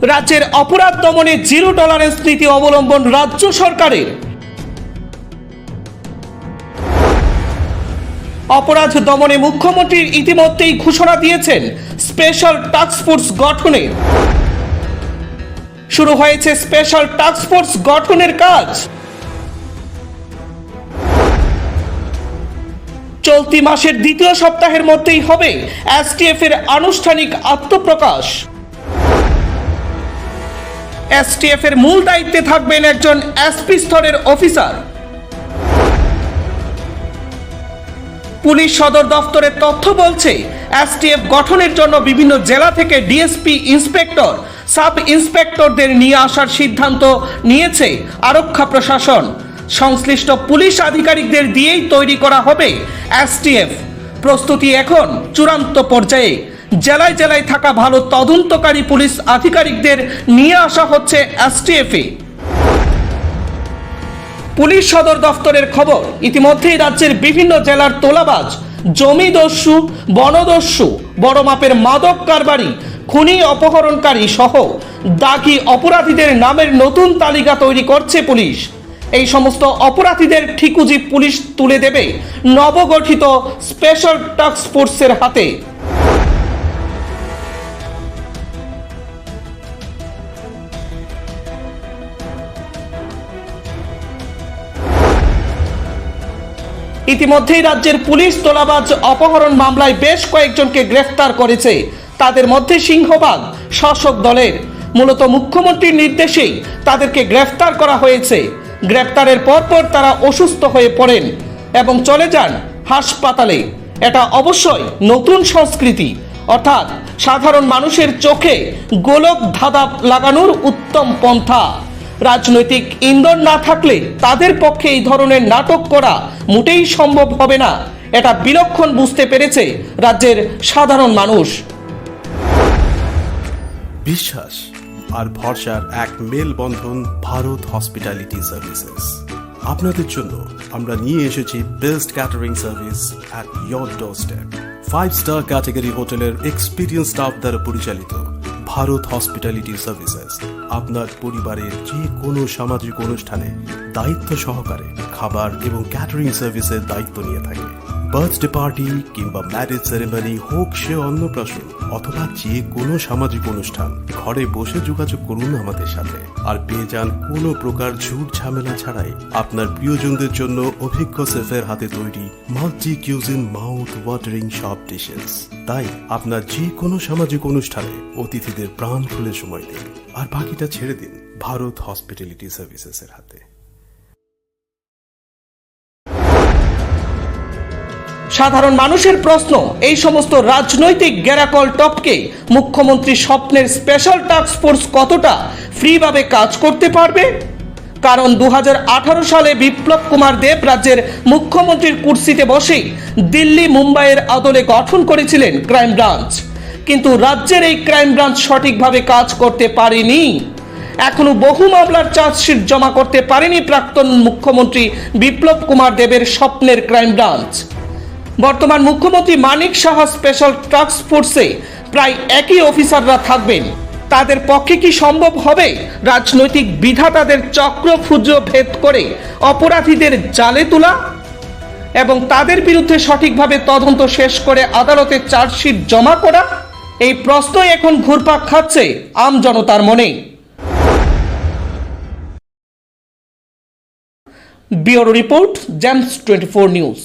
রাজ্যের অপরাধ দমনে জিরো টলারেন্স নীতি অবলম্বন রাজ্য সরকারের। অপরাধ দমনে মুখ্যমন্ত্রী ইতিমধ্যেই ঘোষণা দিয়েছেন স্পেশাল টাস্ক ফোর্স গঠনের। শুরু হয়েছে স্পেশাল টাস্ক ফোর্স গঠনের কাজ। চলতি মাসের দ্বিতীয় সপ্তাহের মধ্যেই হবে এসটিএফ এর আনুষ্ঠানিক আত্মপ্রকাশ। এসটিএফ এর মূল দায়িত্বে থাকবেন একজন এসপি স্তরের অফিসার। পুলিশ সদর দফতরের তথ্য বলছে এসটিএফ গঠনের জন্য বিভিন্ন জেলা থেকে ডিএসপি, ইন্সপেক্টর, সাব ইন্সপেক্টরদের নিয়ে আসার সিদ্ধান্ত নিয়েছে আরক্ষা প্রশাসন। সংশ্লিষ্ট পুলিশ আধিকারিকদের দিয়েই তৈরি করা হবে এসটিএফ। প্রস্তুতি এখন চূড়ান্ত পর্যায়ে। জেলায় জেলায় থাকা ভালো তদন্তকারী পুলিশ আধিকারিকদের নিয়ে আসা হচ্ছে এসটিএফে। পুলিশ সদর দফতরের খবর, ইতিমধ্যেই রাজ্যের বিভিন্ন জেলার তোলাবাজ, জমিদস্যু, বনদস্যু, বড় মাপের মাদক কারবারি, খুনি, অপহরণকারী সহ দাগী অপরাধীদের নামের নতুন তালিকা তৈরি করছে পুলিশ। এই সমস্ত অপরাধীদের ঠিকুজি পুলিশ তুলে দেবে নবগঠিত স্পেশাল টাস্ক ফোর্সের হাতে। ইতিমধ্যেই রাজ্যের পুলিশ তোলাবাজ অপহরণ মামলায় বেশ কয়েকজনকে গ্রেফতার করেছে। তাদের মধ্যে সিংহভাগ শাসক দলের। মূলত মুখ্যমন্ত্রীর নির্দেশেই তাদেরকে গ্রেফতার করা হয়েছে। গ্রেফতারের পরপর তারা অসুস্থ হয়ে পড়েন এবং চলে যান হাসপাতালে। এটা অবশ্যই নতুন সংস্কৃতি, অর্থাৎ সাধারণ মানুষের চোখে গোলক ধাঁধা লাগানোর উত্তম পন্থা। রাজনৈতিক ইন্ধন না থাকলে তাদের পক্ষে এই ধরনের নাটক করা মোটেই সম্ভব হবে না। এটা বিলক্ষণ বুঝতে পেরেছে রাজ্যের সাধারণ মানুষ। বিশ্বাস আর ভরসার এক মেলবন্ধন ভারত হসপিটালিটি সার্ভিসেস। আপনাদের জন্য আমরা নিয়ে এসেছি best catering service at your doorstep. 5-স্টার ক্যাটাগরি হোটেলের এক্সপিরিয়েন্স স্টাফ দ্বারা পরিচালিত ভারত হসপিটালিটি সার্ভিসেস আপনার পরিবারের যে কোনো সামাজিক অনুষ্ঠানে দায়িত্ব সহকারে খাবার এবং ক্যাটারিং সার্ভিসের দায়িত্ব নিয়ে থাকে। বার্থডে পার্টি কিংবা ম্যারেজ সেরেমনি হোক সে অন্নপ্রাশন অথবা যে কোনো সামাজিক অনুষ্ঠান, ঘরে বসে যোগাযোগ করুন আমাদের সাথে আর পেয়ে যান কোনো প্রকার ঝুট ঝামেলা ছাড়াই আপনার প্রিয়জনদের জন্য অভিজ্ঞ শেফের হাতে তৈরি মাল্টি কিউজিন মাউথ ওয়াটারিং সব ডিশেস। তাই আপনার যে কোনো সামাজিক অনুষ্ঠানে অতিথিদের প্রাণ খুলে সময় দিন আর বাকিটা ছেড়ে দিন ভারত হসপিটালিটি সার্ভিসেসের হাতে। সাধারণ মানুষের প্রশ্ন, এই সমস্ত রাজনৈতিক গ্যারাকল টপকে মুখ্যমন্ত্রী স্বপ্নের স্পেশাল টাস্ক ফোর্স কতটা ফ্রিভাবে কাজ করতে পারবে? কারণ 2018 সালে বিপ্লব কুমার দেব রাজ্যের মুখ্যমন্ত্রীর কুর্সিতে বসে দিল্লি, মুম্বাইয়ের আদলে গঠন করেছিলেন ক্রাইম ব্রাঞ্চ। কিন্তু রাজ্যের এই ক্রাইম ব্রাঞ্চ সঠিকভাবে কাজ করতে পারেনি। এখনো বহু মামলার চার্জশিট জমা করতে পারেনি প্রাক্তন মুখ্যমন্ত্রী বিপ্লব কুমার দেবের স্বপ্নের ক্রাইম ব্রাঞ্চ। বর্তমান মুখ্যমন্ত্রী মানিক সাহা স্পেশাল টাস্ক ফোর্সে প্রায় একই অফিসাররা থাকবেন। তাদের পক্ষে কি সম্ভব হবে রাজনৈতিক বিধাতাদের চক্রফুজ ভেদ করে অপরাধীদের জালে তোলা এবং তাদের বিরুদ্ধে সঠিকভাবে তদন্ত শেষ করে আদালতে চার্জশিট জমা করা? এই প্রশ্নই এখন ঘুরপাক খাচ্ছে আম জনতার মনে। Bureau report, James 24 news.